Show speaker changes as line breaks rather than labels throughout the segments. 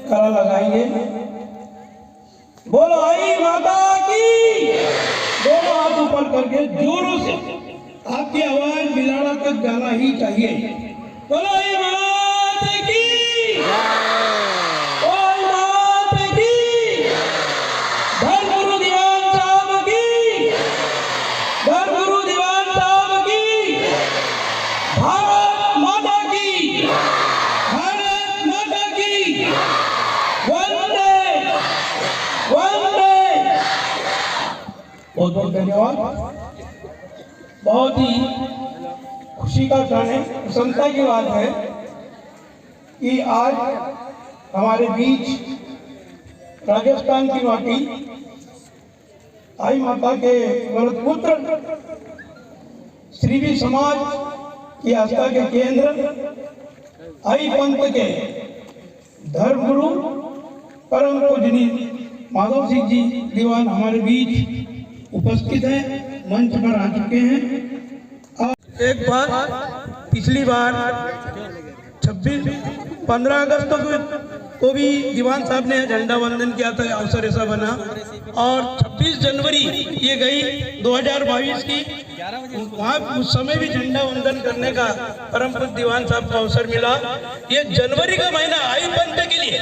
कला लगाएंगे। बोलो आई माता की। दोनों हाथ ऊपर करके जोरों से, आपकी आवाज बिलाड़ा तक जाना ही चाहिए। बोलो आई माता की। आई माता की। धर्मगुरु दीवान साहब की। धर्मगुरु दीवान साहब की। भारत माता की। भारत माता की। वंदे वंदे। बहुत बहुत धन्यवाद। बहुत ही खुशी का क्षण है, प्रसन्नता की बात है कि आज हमारे बीच राजस्थान की माटी आई माता के वरदपुत्र श्रीवी समाज की आस्था के केंद्र आई पंथ के धर्मगुरु परम पूजनीय माधव सिंह जी दीवान हमारे बीच उपस्थित हैं, मंच पर आ चुके हैं। एक बार पिछली बार 15 अगस्त को भी दीवान साहब ने झंडा वंदन किया था, अवसर ऐसा बना। और 26 जनवरी ये गई 2022 की, वहाँ उस समय भी झंडा वंदन करने का परम पूज्य दीवान साहब को अवसर मिला। ये जनवरी का महीना आई पंथ के लिए,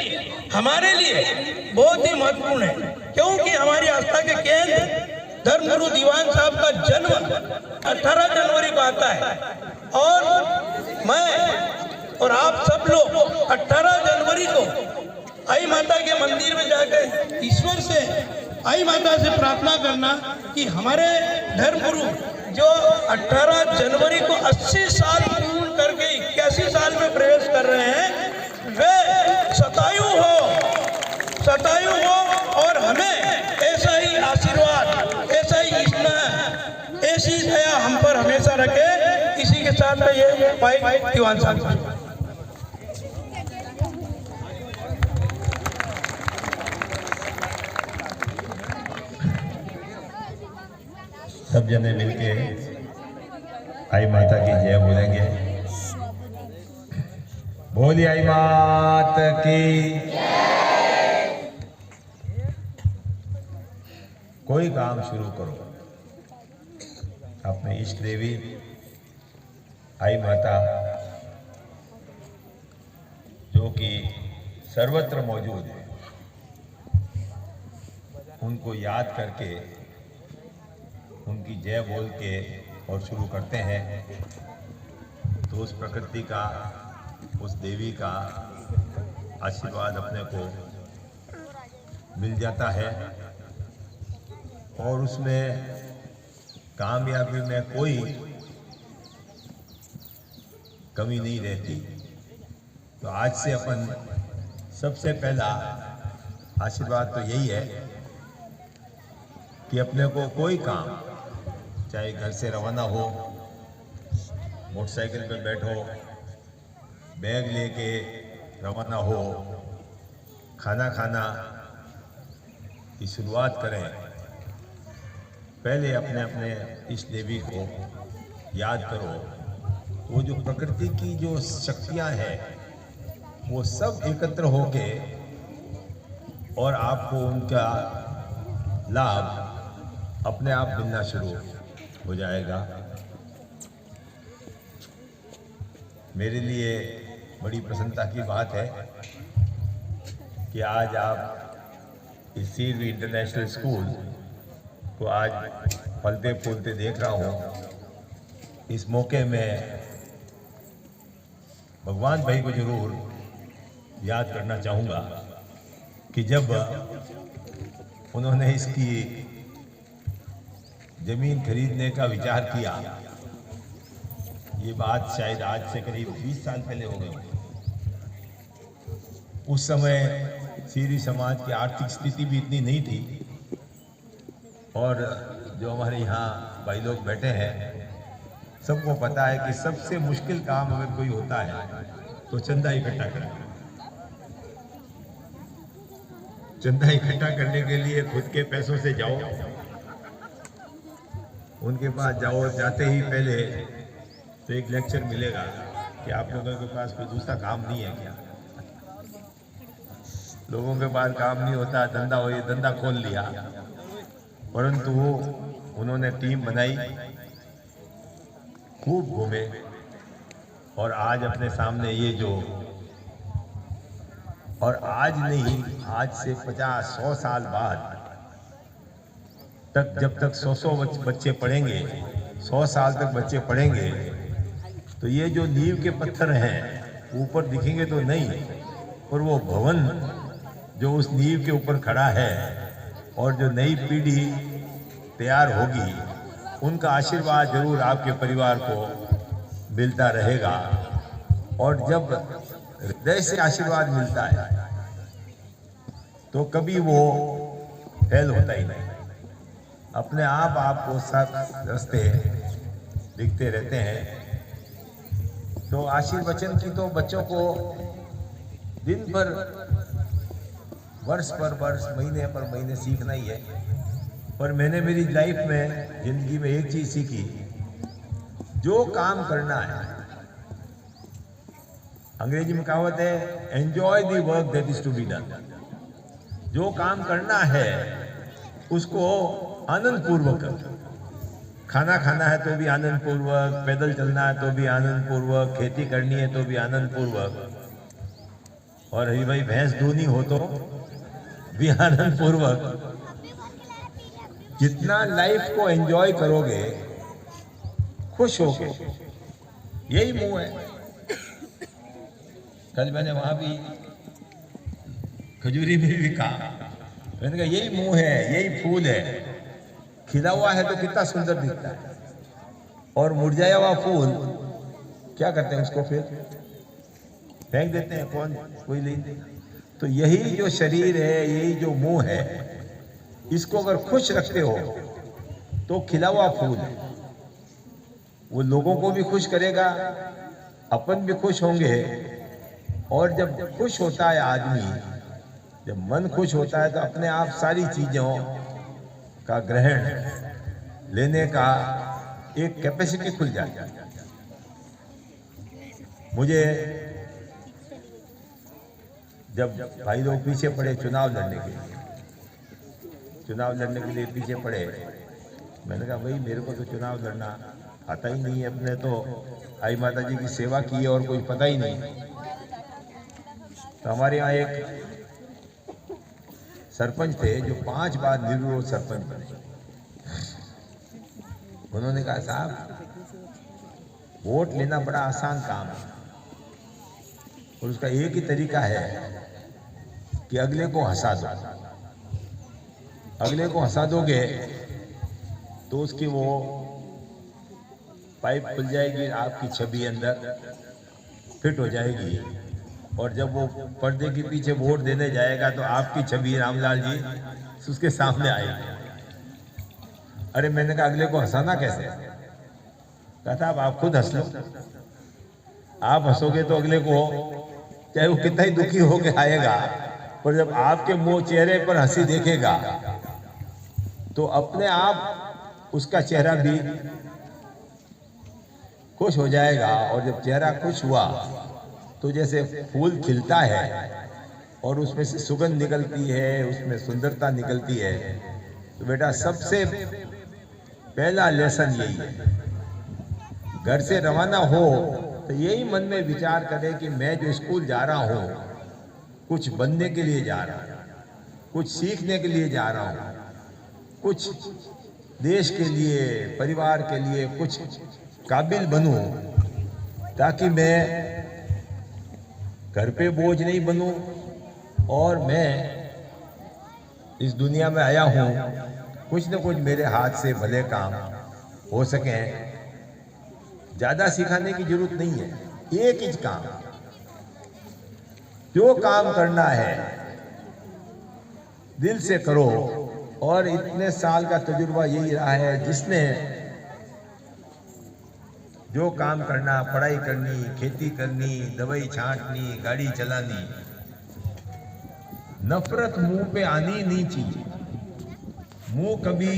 हमारे लिए बहुत ही महत्वपूर्ण है, क्योंकि हमारी आस्था के केंद्र धर्मगुरु दीवान साहब का जन्म 18 जनवरी को आता है। और मैं और आप सब लोग 18 जनवरी को आई माता के मंदिर में जाकर ईश्वर से, आई माता से प्रार्थना करना कि हमारे धर्मगुरु जो 18 जनवरी को 80 साल पूर्ण करके 81 साल में प्रवेश कर रहे हैं, वे शतायु हो और हमें ऐसा ही आशीर्वाद, ऐसा ही स्नेह, ऐसी दया हम पर हमेशा रखे। इसी के साथ में ये भाई दीवान साहब।
सब जने मिलके आई माता की जय बोलेंगे। बोली आई माता की। कोई काम शुरू करो, अपने इष्ट देवी आई माता जो कि सर्वत्र मौजूद है, उनको याद करके, उनकी जय बोल के और शुरू करते हैं, तो उस प्रकृति का, उस देवी का आशीर्वाद अपने को मिल जाता है और उसमें कामयाबी में कोई कमी नहीं रहती। तो आज से अपन सबसे पहला आशीर्वाद तो यही है कि अपने को कोई काम, चाहे घर से रवाना हो, मोटरसाइकिल पे बैठो, बैग लेके रवाना हो, खाना खाना की शुरुआत करें, पहले अपने अपने इष्ट देवी को याद करो। वो जो प्रकृति की जो शक्तियाँ हैं वो सब एकत्र होके और आपको उनका लाभ अपने आप मिलना शुरू हो जाएगा। मेरे लिए बड़ी प्रसन्नता की बात है कि आज आप इस सीरवी इंटरनेशनल स्कूल को आज फलते फूलते देख रहा हूँ। इस मौके में भगवान भाई को जरूर याद करना चाहूँगा कि जब उन्होंने इसकी ज़मीन खरीदने का विचार किया, ये बात शायद आज से करीब 20 साल पहले हो गए। उस समय सीरी समाज की आर्थिक स्थिति भी इतनी नहीं थी और जो हमारे यहाँ भाई लोग बैठे हैं सबको पता है कि सबसे मुश्किल काम अगर कोई होता है तो चंदा इकट्ठा करना। चंदा इकट्ठा करने के लिए खुद के पैसों से जाओ, उनके पास जाओ, जाते ही पहले तो एक लेक्चर मिलेगा कि आप लोगों के पास कोई दूसरा काम नहीं है क्या। लोगों के पास काम नहीं होता, धंधा हो, ये धंधा खोल लिया। परंतु उन्होंने टीम बनाई, खूब घूमे और आज अपने सामने ये जो, और आज नहीं, आज से 50-100 साल बाद तक, जब तक 100 बच्चे पढ़ेंगे, 100 साल तक बच्चे पढ़ेंगे, तो ये जो नींव के पत्थर हैं ऊपर दिखेंगे तो नहीं, पर वो भवन जो उस नींव के ऊपर खड़ा है और जो नई पीढ़ी तैयार होगी, उनका आशीर्वाद जरूर आपके परिवार को मिलता रहेगा। और जब हृदय से आशीर्वाद मिलता है तो कभी वो फेल होता ही नहीं, अपने आप आपको सब रास्ते दिखते रहते हैं। तो आशीर्वचन की तो बच्चों को दिन भर, वर्ष पर वर्ष, महीने पर महीने सीखना ही है। पर मैंने मेरी लाइफ में, जिंदगी में एक चीज सीखी, जो काम करना है, अंग्रेजी में कहावत है, enjoy the work that is to be done. जो काम करना है उसको आनंद पूर्वक करो। खाना खाना है तो भी आनंद पूर्वक, पैदल चलना है तो भी आनंद पूर्वक, खेती करनी है तो भी आनंद पूर्वक, और हरी भाई भैंस दूनी हो तो भी आनंद पूर्वक। जितना लाइफ को एंजॉय करोगे खुश होके, यही मुंह है। कल मैंने वहां भी खजूरी में भी कहा, मैंने कहा यही मुंह है, यही फूल है, खिला हुआ है तो कितना सुंदर दिखता है, और मुरझाया हुआ फूल क्या करते हैं, उसको फिर फेंक देते हैं, कौन कोई नहीं। तो यही जो शरीर है, यही जो मुंह है, इसको अगर खुश रखते हो तो खिला हुआ फूल है, वो लोगों को भी खुश करेगा, अपन भी खुश होंगे। और जब खुश होता है आदमी, जब मन खुश होता है तो अपने आप सारी चीजों का ग्रहण लेने का एक कैपेसिटी खुल जाती है। मुझे जब भाई लोग पीछे पड़े चुनाव लड़ने के लिए पीछे पड़े, मैंने कहा भाई मेरे को तो चुनाव लड़ना आता ही नहीं है, अपने तो आई माता जी की सेवा की है और कोई पता ही नहीं। तो हमारे यहाँ एक सरपंच थे जो 5 बार निर्विरोध सरपंच बने। उन्होंने कहा साहब वोट लेना बड़ा आसान काम है, और उसका एक ही तरीका है कि अगले को हंसा दो। अगले को हंसा दोगे तो उसकी वो पाइप खुल जाएगी, आपकी छवि अंदर फिट हो जाएगी, और जब वो पर्दे के पीछे वोट देने जाएगा तो आपकी छवि रामलाल जी उसके सामने आएगी। अरे मैंने कहा अगले को हंसाना कैसे? कहता आप खुद हंस लो, आप हंसोगे तो अगले को चाहे वो कितना ही दुखी होके आएगा, पर जब आपके मुंह चेहरे पर हंसी देखेगा तो अपने आप उसका चेहरा भी खुश हो जाएगा। और जब चेहरा खुश हुआ तो जैसे फूल खिलता है और उसमें से सुगंध निकलती है, उसमें सुंदरता निकलती है। तो बेटा सबसे पहला लेसन यही है, घर से रवाना हो तो यही मन में विचार करें कि मैं जो स्कूल जा रहा हूँ कुछ बनने के लिए जा रहा हूँ, कुछ सीखने के लिए जा रहा हूँ, कुछ देश के लिए, परिवार के लिए कुछ काबिल बनूं, ताकि मैं घर पे बोझ नहीं बनूं, और मैं इस दुनिया में आया हूँ कुछ न कुछ मेरे हाथ से भले काम हो सकें। ज़्यादा सिखाने की जरूरत नहीं है, एक ही काम, जो काम करना है दिल से करो। और इतने साल का तजुर्बा यही रहा है, जिसने जो काम करना, पढ़ाई करनी, खेती करनी, दवाई छांटनी, गाड़ी चलानी, नफरत मुंह पे आनी नहीं चाहिए। मुंह कभी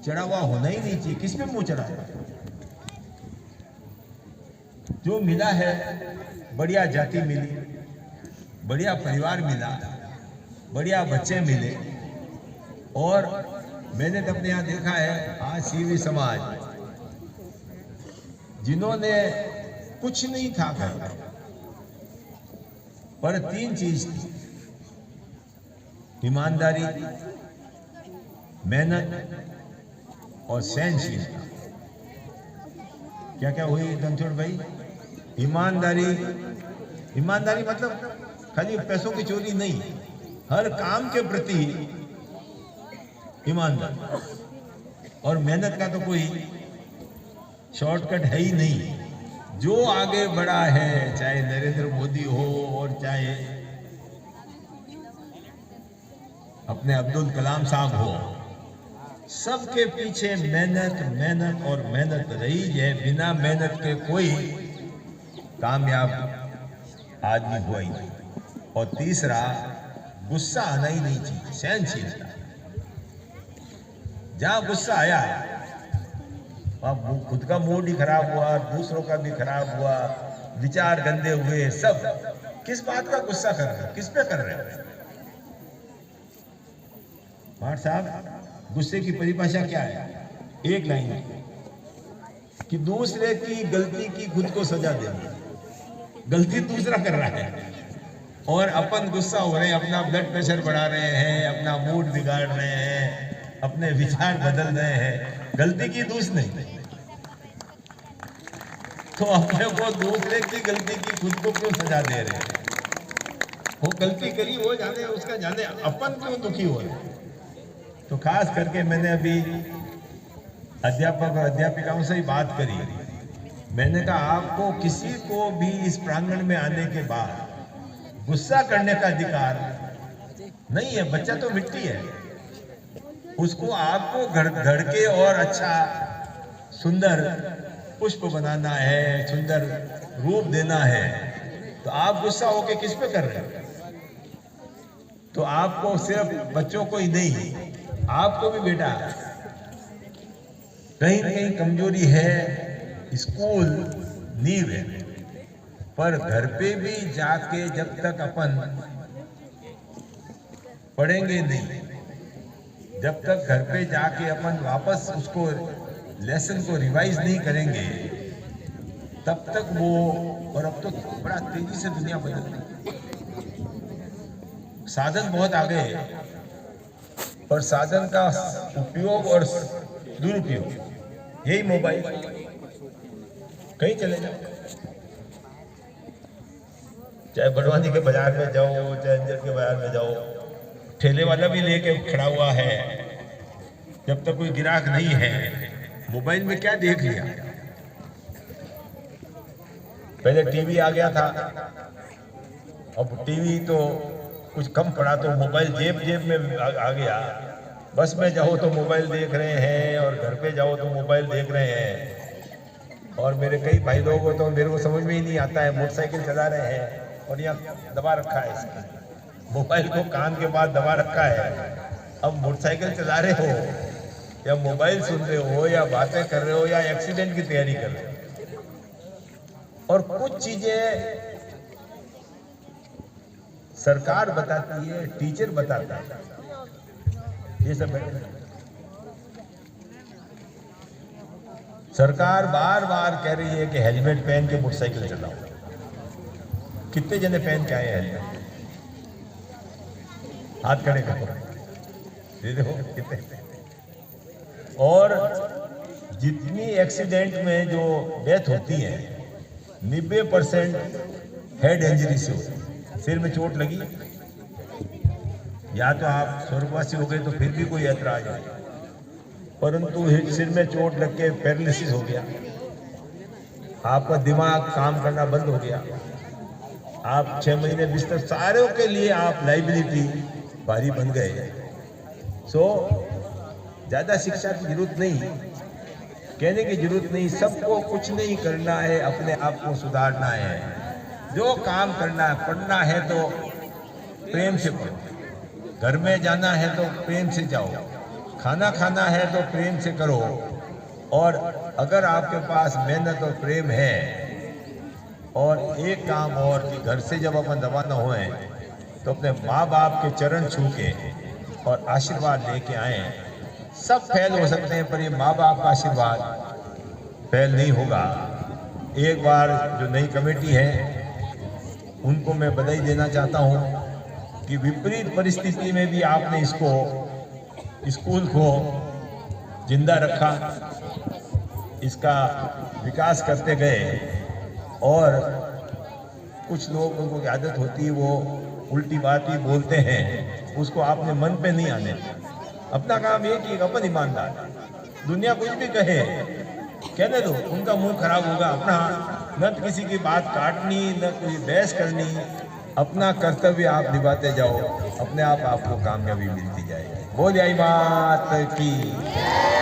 चढ़ा हुआ होना ही नहीं चाहिए। किस पे मुंह चढ़ा है? जो मिला है बढ़िया जाति मिली, बढ़िया परिवार मिला, बढ़िया बच्चे मिले। और मैंने तो अपने यहाँ देखा है आज सीवी समाज जिन्होंने कुछ नहीं था घर पर 3 चीज थी, ईमानदारी, मेहनत और सहनशीलता। क्या क्या हुई रणछोड़ भाई? ईमानदारी, ईमानदारी मतलब खाली पैसों की चोरी नहीं, हर काम के प्रति ईमानदार। और मेहनत का तो कोई शॉर्टकट है ही नहीं। जो आगे बढ़ा है, चाहे नरेंद्र मोदी हो और चाहे अपने अब्दुल कलाम साहब हो, सबके पीछे मेहनत मेहनत और मेहनत रही है। बिना मेहनत के कोई कामयाब आदमी हुआ ही नहीं। और तीसरा, गुस्सा आना ही नहीं चाहिए, सहनशीलता। जहां गुस्सा आया, अब खुद का मूड ही खराब हुआ, दूसरों का भी खराब हुआ, विचार गंदे हुए, सब किस बात का गुस्सा कर रहे हैं, किस पे कर रहे हैं? भाट साहब, गुस्से की परिभाषा क्या है? एक लाइन है कि दूसरे की गलती की खुद को सजा देना। गलती दूसरा कर रहा है और अपन गुस्सा हो रहे हैं, अपना ब्लड प्रेशर बढ़ा रहे हैं, अपना मूड बिगाड़ रहे हैं, अपने विचार बदल रहे हैं। गलती की दूसरे नहीं, तो अपने को दूसरे की गलती की खुद को क्यों सजा दे रहे हैं? वो गलती करी, वो जाने, उसका जाने, अपन क्यों दुखी हो रहे हैं? तो खास करके मैंने अभी अध्यापक और अध्यापिकाओं से ही बात करी। मैंने कहा आपको किसी को भी इस प्रांगण में आने के बाद गुस्सा करने का अधिकार नहीं है। बच्चा तो मिट्टी है, उसको आपको घड़ के और अच्छा सुंदर पुष्प बनाना है, सुंदर रूप देना है। तो आप गुस्सा होके किस पे कर रहे हैं? तो आपको सिर्फ बच्चों को ही नहीं, आपको भी बेटा कहीं न कहीं कमजोरी है। स्कूल नींव है, पर घर पे भी जाके जब तक अपन पढ़ेंगे नहीं, जब तक घर पे जाके अपन वापस उसको लेसन को रिवाइज नहीं करेंगे, तब तक वो, और अब तो बड़ा तेजी से दुनिया बदल रही, साधन बहुत आ गए, पर साधन का उपयोग और दुरुपयोग, यही मोबाइल। कहीं चले जाओ, चाहे बड़वानी के बाजार में जाओ, चाहे अंजर के बाजार में जाओ, ठेले वाला भी लेके खड़ा हुआ है। जब तक कोई ग्राहक नहीं है, मोबाइल में क्या देख लिया। पहले टीवी आ गया था, अब टीवी तो कुछ कम पड़ा तो मोबाइल जेब में आ गया। बस में जाओ तो मोबाइल देख रहे हैं, और घर पे जाओ तो मोबाइल देख रहे हैं। और मेरे कई भाई लोग हो तो मेरे को समझ में ही नहीं आता है, मोटरसाइकिल चला रहे हैं और यहाँ दबा रखा है इसका, मोबाइल को कान के पास दबा रखा है। अब मोटरसाइकिल चला रहे हो या मोबाइल सुन रहे हो या बातें कर रहे हो या एक्सीडेंट की तैयारी कर रहे हो। और कुछ चीजें सरकार बताती है, टीचर बताता है, ये सब सरकार बार बार कह रही है कि हेलमेट पहन के मोटरसाइकिल चलाओ। कितने जने पहन के आए हैं हेलमेट? हाथ खड़े करो, देखो कितने। और जितनी एक्सीडेंट में जो डेथ होती है, 90% हेड इंजरी से होती है। सिर में चोट लगी, या तो आप स्वर्गवासी हो गए तो फिर भी कोई ऐतराज है, परंतु सिर में चोट लग के पैरालिसिस हो गया, आपका दिमाग काम करना बंद हो गया, आप 6 महीने बिस्तर, सारों के लिए आप लाइबिलिटी भारी बन गए। सो ज़्यादा शिक्षा की जरूरत नहीं, कहने की जरूरत नहीं, सबको कुछ नहीं करना है, अपने आप को सुधारना है। जो काम करना है, पढ़ना है तो प्रेम से पढ़ो, घर में जाना है तो प्रेम से जाओ, खाना खाना है तो प्रेम से करो। और अगर आपके पास मेहनत और प्रेम है, और एक काम और कि घर से जब अपन रवाना हुए तो अपने माँ बाप के चरण छू के और आशीर्वाद लेके आए। सब फेल हो सकते हैं पर ये माँ बाप का आशीर्वाद फेल नहीं होगा। एक बार जो नई कमेटी है उनको मैं बधाई देना चाहता हूँ कि विपरीत परिस्थिति में भी आपने इसको स्कूल को जिंदा रखा, इसका विकास करते गए। और कुछ लोगों को आदत होती है वो उल्टी बात ही बोलते हैं, उसको आपने मन पे नहीं आने दिया। अपना काम ये कि अपन ईमानदार, दुनिया कुछ भी कहे कहने दो, उनका मुंह खराब होगा। अपना न तो किसी की बात काटनी न कोई बहस करनी, अपना कर्तव्य आप निभाते जाओ, अपने आप आपको कामयाबी मिलती जाएगी। बोलिए आई मात की।